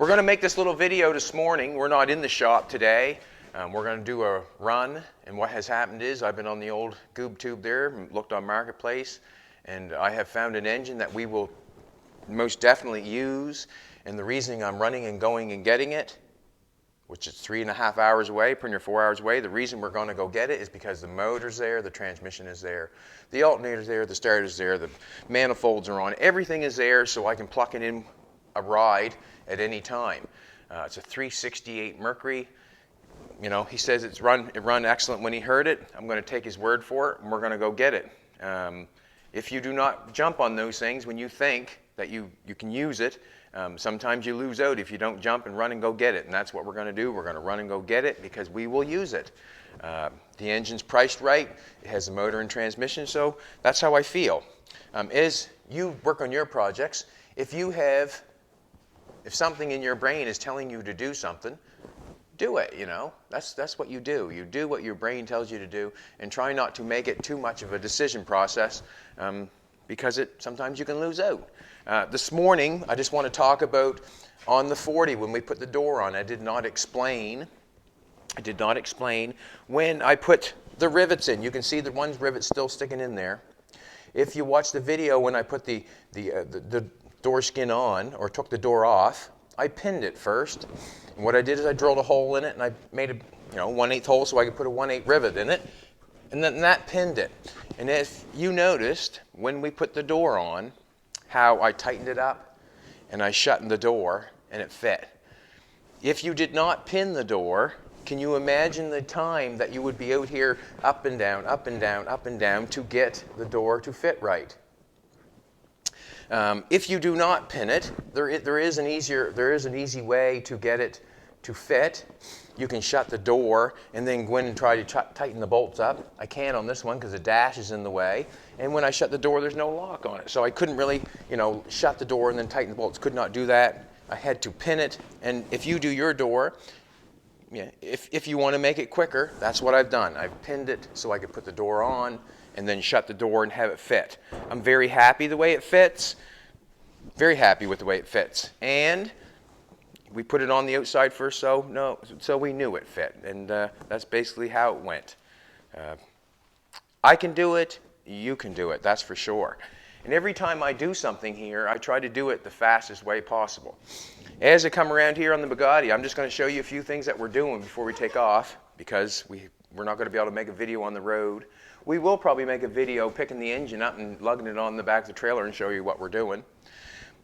We're going to make this little video this morning. We're not in the shop today. We're going to do a run, and what has happened is I've been on the old goob tube there, looked on Marketplace, and I have found an engine that we will most definitely use. And the reason I'm running and going and getting it, which is 3.5 hours away, pretty near 4 hours away, the reason we're going to go get it is because the motor's there, the transmission is there, the alternator's there, the starter's there, the manifolds are on, everything is there, so I can pluck it in a ride at any time. It's a 368 Mercury. You know, he says it run excellent when he heard it. I'm going to take his word for it, and we're going to go get it. If you do not jump on those things when you think that you can use it, sometimes you lose out if you don't jump and run and go get it. And that's what we're going to do. We're going to run and go get it because we will use it. The engine's priced right. It has a motor and transmission, so that's how I feel. As you work on your projects, if something in your brain is telling you to do something, do it, you know. That's what you do. You do what your brain tells you to do, and try not to make it too much of a decision process because sometimes you can lose out. This morning, I just want to talk about on the 40 when we put the door on. I did not explain when I put the rivets in. You can see the one rivet still sticking in there. If you watch the video when I put the door skin on or took the door off, I pinned it first. And what I did is I drilled a hole in it and I made a 1/8 hole so I could put a 1/8 rivet in it, and then that pinned it. And if you noticed when we put the door on how I tightened it up and I shut the door and it fit. If you did not pin the door, can you imagine the time that you would be out here up and down, up and down, up and down to get the door to fit right? If you do not pin it, there is an easy way to get it to fit. You can shut the door and then go in and try to tighten the bolts up. I can't on this one because the dash is in the way. And when I shut the door, there's no lock on it. So I couldn't really, shut the door and then tighten the bolts. Could not do that. I had to pin it. And if you do your door, if you want to make it quicker, that's what I've done. I've pinned it so I could put the door on and then shut the door and have it fit. I'm very happy the way it fits. Very happy with the way it fits. And we put it on the outside first so we knew it fit. And that's basically how it went. I can do it. You can do it. That's for sure. And every time I do something here, I try to do it the fastest way possible. As I come around here on the Bugatti, I'm just going to show you a few things that we're doing before we take off because we're not going to be able to make a video on the road. We will probably make a video picking the engine up and lugging it on the back of the trailer and show you what we're doing.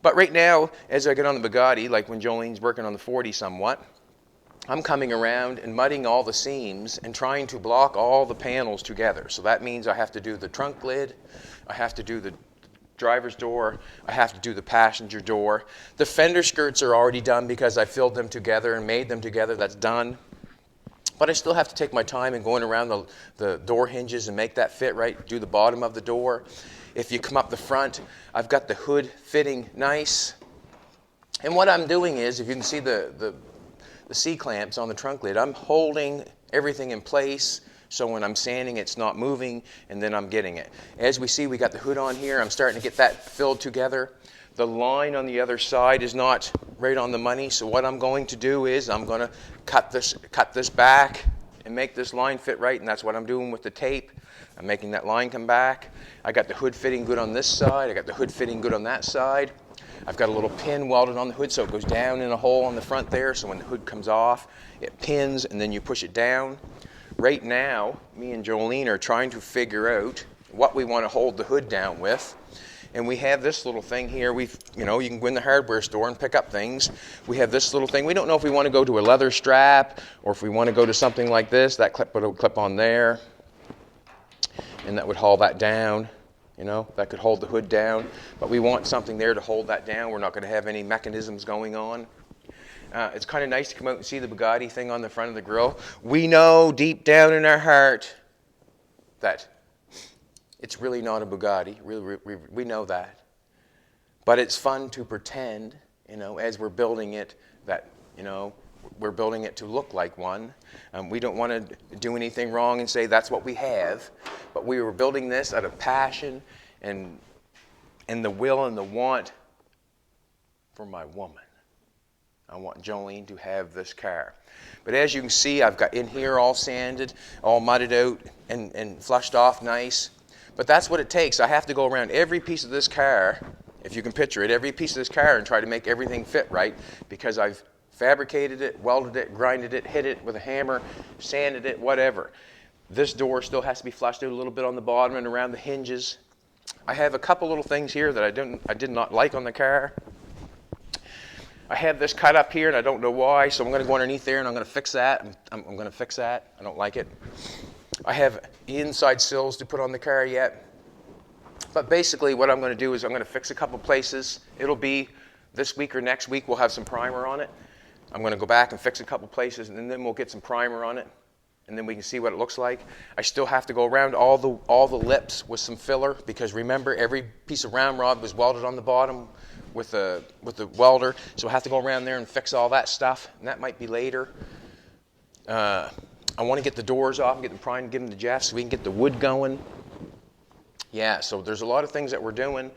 But right now, as I get on the Bugatti, like when Jolene's working on the 40 somewhat, I'm coming around and mudding all the seams and trying to block all the panels together. So that means I have to do the trunk lid, I have to do the driver's door, I have to do the passenger door. The fender skirts are already done because I filled them together and made them together. That's done. But I still have to take my time in going around the door hinges and make that fit right, do the bottom of the door. If you come up the front, I've got the hood fitting nice. And what I'm doing is, if you can see the C-clamps on the trunk lid, I'm holding everything in place so when I'm sanding it's not moving, and then I'm getting it. As we see, we got the hood on here. I'm starting to get that filled together. The line on the other side is not right on the money, so what I'm going to do is I'm going to cut this back and make this line fit right, and that's what I'm doing with the tape. I'm making that line come back. I got the hood fitting good on this side. I got the hood fitting good on that side. I've got a little pin welded on the hood so it goes down in a hole on the front there, so when the hood comes off, it pins and then you push it down. Right now, me and Jolene are trying to figure out what we want to hold the hood down with. And we have this little thing here. You can go in the hardware store and pick up things. We have this little thing. We don't know if we want to go to a leather strap or if we want to go to something like this. That clip would clip on there. And that would haul that down. That could hold the hood down. But we want something there to hold that down. We're not going to have any mechanisms going on. It's kind of nice to come out and see the Bugatti thing on the front of the grill. We know deep down in our heart that it's really not a Bugatti. We know that. But it's fun to pretend, as we're building it, that, we're building it to look like one. We don't want to do anything wrong and say that's what we have. But we were building this out of passion and the will and the want for my woman. I want Jolene to have this car. But as you can see, I've got in here all sanded, all mudded out and flushed off nice. But that's what it takes. I have to go around every piece of this car, if you can picture it, every piece of this car and try to make everything fit right, because I've fabricated it, welded it, grinded it, hit it with a hammer, sanded it, whatever. This door still has to be flushed out a little bit on the bottom and around the hinges. I have a couple little things here that I did not like on the car. I have this cut up here and I don't know why, so I'm going to go underneath there and I'm going to fix that. I'm going to fix that. I don't like it. I have inside sills to put on the car yet. But basically what I'm going to do is I'm going to fix a couple places. It'll be this week or next week we'll have some primer on it. I'm going to go back and fix a couple places and then we'll get some primer on it. And then we can see what it looks like. I still have to go around all the lips with some filler, because remember, every piece of round rod was welded on the bottom with the welder, so I have to go around there and fix all that stuff, and that might be later. I want to get the doors off and get them primed and give them to Jeff so we can get the wood going. Yeah, so there's a lot of things that we're doing.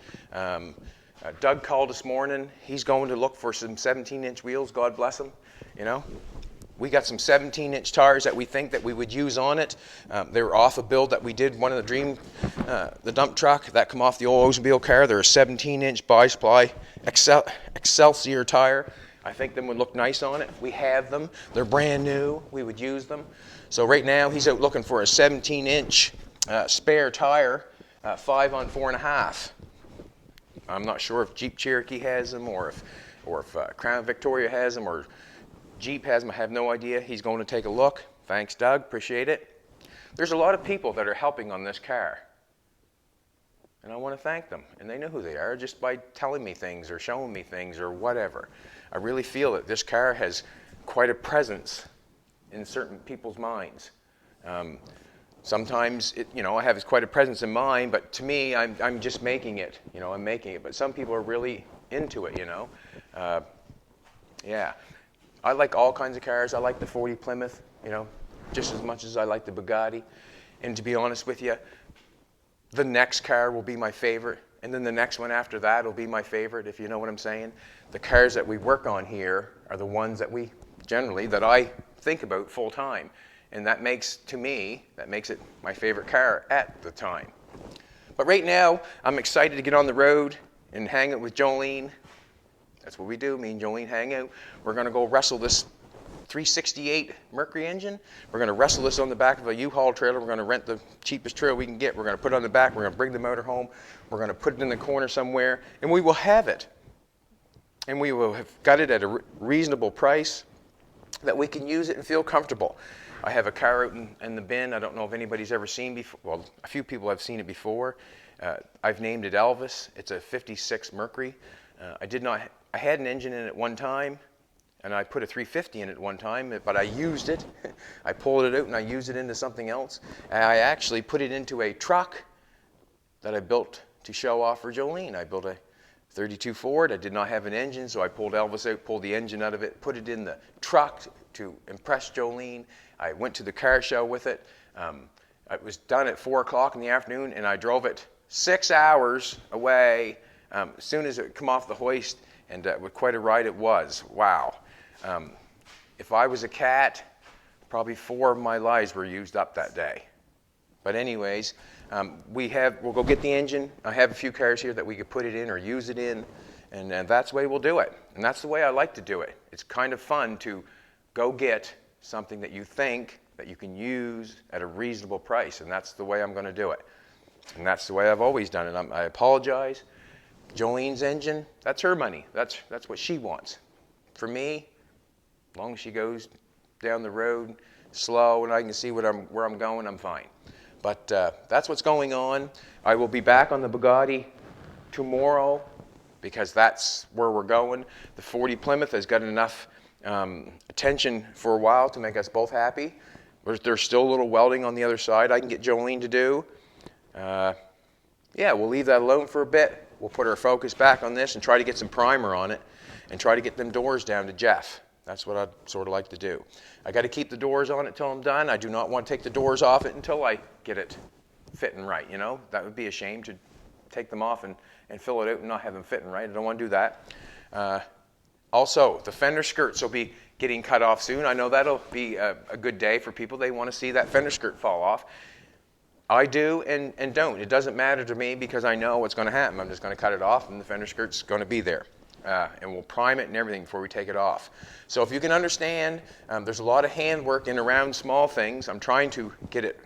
Doug called this morning. He's going to look for some 17-inch wheels, God bless him, you know. We got some 17-inch tires that we think that we would use on it. They were off a build that we did, one of the dump truck that come off the old Oldsmobile car. They're a 17-inch bi-sply Excelsior tire. I think them would look nice on it. We have them. They're brand new. We would use them. So right now he's out looking for a 17-inch spare tire, 5 on 4.5. I'm not sure if Jeep Cherokee has them or if Crown Victoria has them or Jeep has them. I have no idea. He's going to take a look. Thanks, Doug. Appreciate it. There's a lot of people that are helping on this car, and I want to thank them. And they know who they are just by telling me things or showing me things or whatever. I really feel that this car has quite a presence in certain people's minds. Sometimes, I have quite a presence in mine, but to me, I'm just making it. I'm making it. But some people are really into it. Yeah. I like all kinds of cars. I like the 40 Plymouth, just as much as I like the Bugatti. And to be honest with you, the next car will be my favorite, and then the next one after that will be my favorite, if you know what I'm saying. The cars that we work on here are the ones that I think about full time. And that makes it my favorite car at the time. But right now, I'm excited to get on the road and hang out with Jolene. That's what we do. Me and Jolene hang out. We're going to go wrestle this 368 Mercury engine. We're going to wrestle this on the back of a U-Haul trailer. We're going to rent the cheapest trailer we can get. We're going to put it on the back. We're going to bring the motor home. We're going to put it in the corner somewhere, and we will have it. And we will have got it at a reasonable price that we can use it and feel comfortable. I have a car out in the bin. I don't know if anybody's ever seen before. Well, a few people have seen it before. I've named it Elvis. It's a 56 Mercury. I had an engine in it one time, and I put a 350 in it one time, but I used it. I pulled it out and I used it into something else. And I actually put it into a truck that I built to show off for Jolene. I built a 32 Ford. I did not have an engine, so I pulled Elvis out, pulled the engine out of it, put it in the truck to impress Jolene. I went to the car show with it. It was done at 4 o'clock in the afternoon, and I drove it 6 hours away as soon as it come off the hoist. And what quite a ride it was. Wow. If I was a cat, probably 4 of my lives were used up that day. But anyways, we'll go get the engine. I have a few cars here that we could put it in or use it in, and that's the way we'll do it. And that's the way I like to do it. It's kind of fun to go get something that you think that you can use at a reasonable price, and that's the way I'm going to do it. And that's the way I've always done it. I apologize. Jolene's engine, that's her money. That's what she wants. For me, as long as she goes down the road slow and I can see where I'm going, I'm fine. But that's what's going on. I will be back on the Bugatti tomorrow because that's where we're going. The 40 Plymouth has got enough attention for a while to make us both happy. There's still a little welding on the other side I can get Jolene to do. We'll leave that alone for a bit. We'll put our focus back on this and try to get some primer on it and try to get them doors down to Jeff. That's what I'd sort of like to do. I got to keep the doors on it till I'm done. I do not want to take the doors off it until I get it fitting right, That would be a shame to take them off and fill it out and not have them fitting right. I don't want to do that. Also, the fender skirts will be getting cut off soon. I know that'll be a good day for people. They want to see that fender skirt fall off. I do and don't. It doesn't matter to me because I know what's going to happen. I'm just going to cut it off and the fender skirt's going to be there. And we'll prime it and everything before we take it off. So if you can understand, there's a lot of handwork in around small things. I'm trying to get it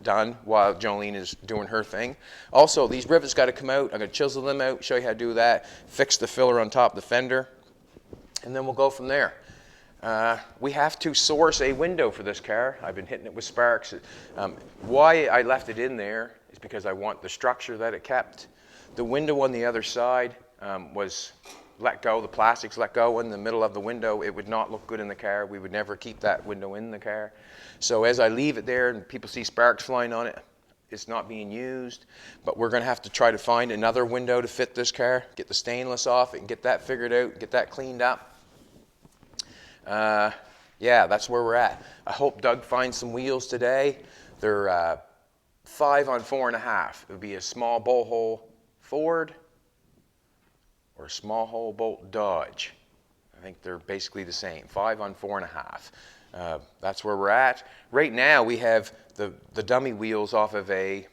done while Jolene is doing her thing. Also, these rivets got to come out. I'm going to chisel them out, show you how to do that, fix the filler on top of the fender, and then we'll go from there. We have to source a window for this car. I've been hitting it with sparks. Why I left it in there is because I want the structure that it kept. The window on the other side was let go. The plastic's let go in the middle of the window. It would not look good in the car. We would never keep that window in the car. So as I leave it there and people see sparks flying on it, it's not being used. But we're going to have to try to find another window to fit this car, get the stainless off it, and get that figured out, get that cleaned up. Yeah, that's where we're at. I hope Doug finds some wheels today. They're 5 on 4.5. It would be a small bowl hole Ford or a small hole bolt Dodge. I think they're basically the same, 5 on 4.5. That's where we're at. Right now we have the dummy wheels off of a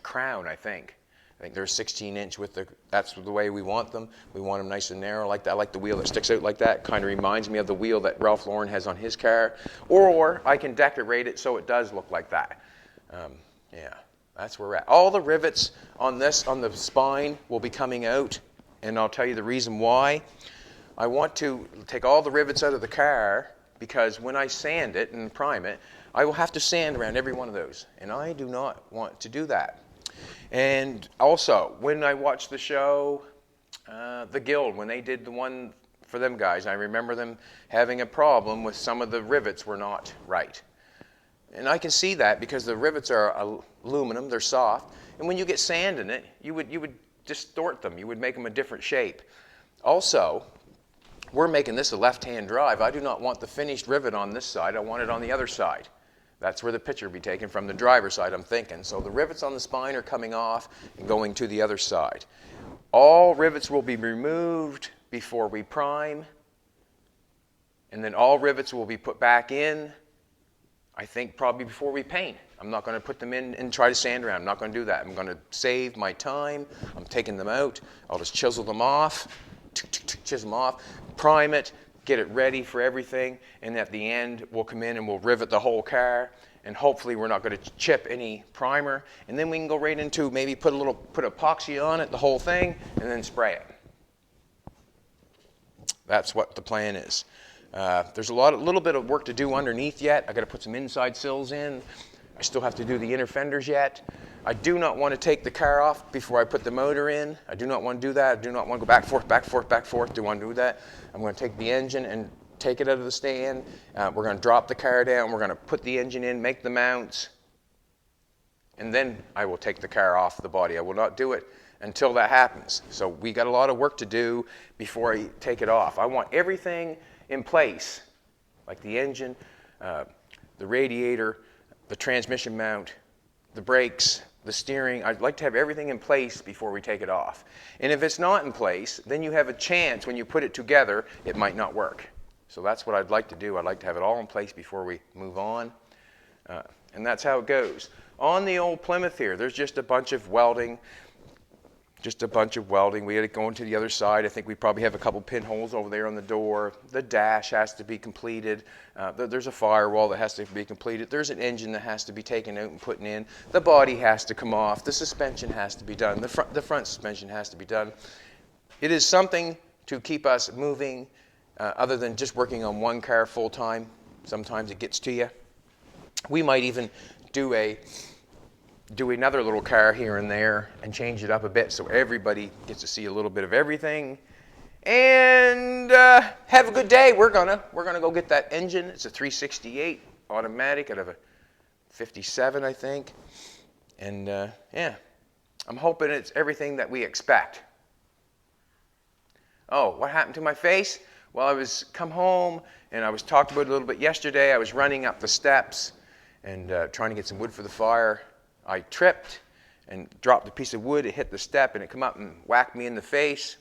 Crown, I think. I think they're 16-inch with that's the way we want them. We want them nice and narrow like that. I like the wheel that sticks out like that. Kind of reminds me of the wheel that Ralph Lauren has on his car. Or I can decorate it so it does look like that. Yeah, that's where we're at. All the rivets on the spine will be coming out, and I'll tell you the reason why. I want to take all the rivets out of the car because when I sand it and prime it, I will have to sand around every one of those, and I do not want to do that. And also, when I watched the show, The Guild, when they did the one for them guys, I remember them having a problem with some of the rivets were not right. And I can see that because the rivets are aluminum, they're soft, and when you get sand in it, you would distort them, you would make them a different shape. Also, we're making this a left-hand drive. I do not want the finished rivet on this side, I want it on the other side. That's where the picture will be taken from the driver's side, I'm thinking. So the rivets on the spine are coming off and going to the other side. All rivets will be removed before we prime. And then all rivets will be put back in, I think probably before we paint. I'm not going to put them in and try to sand around. I'm not going to do that. I'm going to save my time. I'm taking them out. I'll just chisel them off, prime it, get it ready for everything, and at the end we'll come in and we'll rivet the whole car, and hopefully we're not going to chip any primer, and then we can go right into maybe put epoxy on it, the whole thing, and then spray it. That's what the plan is. There's a little bit of work to do underneath yet. I got to put some inside sills in. I still have to do the inner fenders yet. I do not want to take the car off before I put the motor in. I do not want to do that. I do not want to go back, forth, back, forth, back, forth. Do want to do that. I'm going to take the engine and take it out of the stand. We're going to drop the car down. We're going to put the engine in, make the mounts, and then I will take the car off the body. I will not do it until that happens. So we got a lot of work to do before I take it off. I want everything in place, like the engine, the radiator, the transmission mount, the brakes, the steering. I'd like to have everything in place before we take it off. And if it's not in place, then you have a chance when you put it together, it might not work. So that's what I'd like to do. I'd like to have it all in place before we move on. And that's how it goes. On the old Plymouth here, there's just a bunch of welding. We had it going to the other side. I think we probably have a couple pinholes over there on the door. The dash has to be completed. There's a firewall that has to be completed. There's an engine that has to be taken out and put in. The body has to come off. The suspension has to be done. The front suspension has to be done. It is something to keep us moving other than just working on one car full time. Sometimes it gets to you. We might even do another little car here and there and change it up a bit so everybody gets to see a little bit of everything. And have a good day. We're gonna go get that engine. It's a 368 automatic out of a 57, I think. And yeah, I'm hoping it's everything that we expect. Oh, what happened to my face? Well, I was come home and I was talked about it a little bit yesterday. I was running up the steps and trying to get some wood for the fire. I tripped and dropped a piece of wood. It hit the step and it come up and whacked me in the face.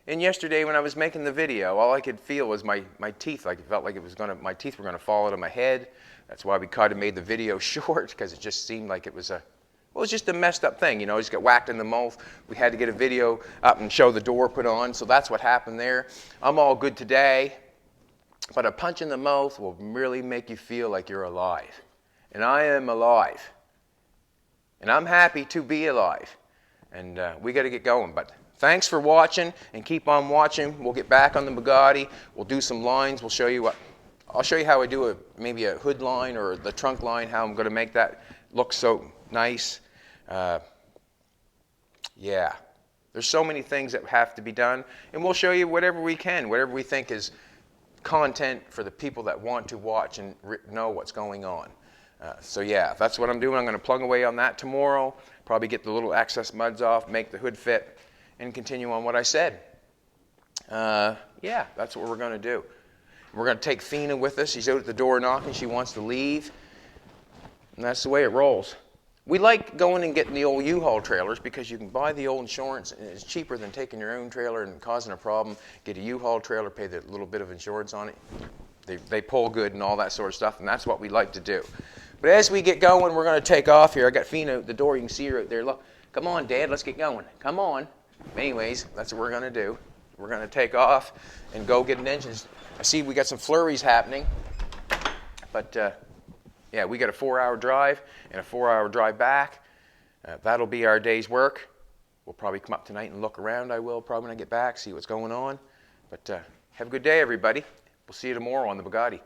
And yesterday when I was making the video, all I could feel was my teeth. Like it felt like my teeth were gonna fall out of my head. That's why we kind of made the video short, because it just seemed like it was just a messed up thing. You know, just got whacked in the mouth. We had to get a video up and show the door put on. So that's what happened there. I'm all good today. But a punch in the mouth will really make you feel like you're alive. And I am alive. And I'm happy to be alive. And we got to get going. But thanks for watching, and keep on watching. We'll get back on the Bugatti. We'll do some lines. I'll show you how I do maybe a hood line or the trunk line, how I'm going to make that look so nice. Yeah. There's so many things that have to be done. And we'll show you whatever we can, whatever we think is content for the people that want to watch and know what's going on. So yeah, that's what I'm doing. I'm going to plug away on that tomorrow, probably get the little excess muds off, make the hood fit, and continue on what I said. Yeah, that's what we're going to do. We're going to take Fina with us. She's out at the door knocking. She wants to leave. And that's the way it rolls. We like going and getting the old U-Haul trailers because you can buy the old insurance and it's cheaper than taking your own trailer and causing a problem. Get a U-Haul trailer, pay the little bit of insurance on it. They pull good and all that sort of stuff, and that's what we like to do. But as we get going, we're going to take off here. I got Fina at the door. You can see her out there. Look, come on, Dad, let's get going. Come on. Anyways, that's what we're going to do. We're going to take off and go get an engine. I see we got some flurries happening, but yeah, we got a 4-hour drive and a 4-hour drive back. That'll be our day's work. We'll probably come up tonight and look around. I will probably when I get back, see what's going on. But have a good day, everybody. We'll see you tomorrow on the Bugatti.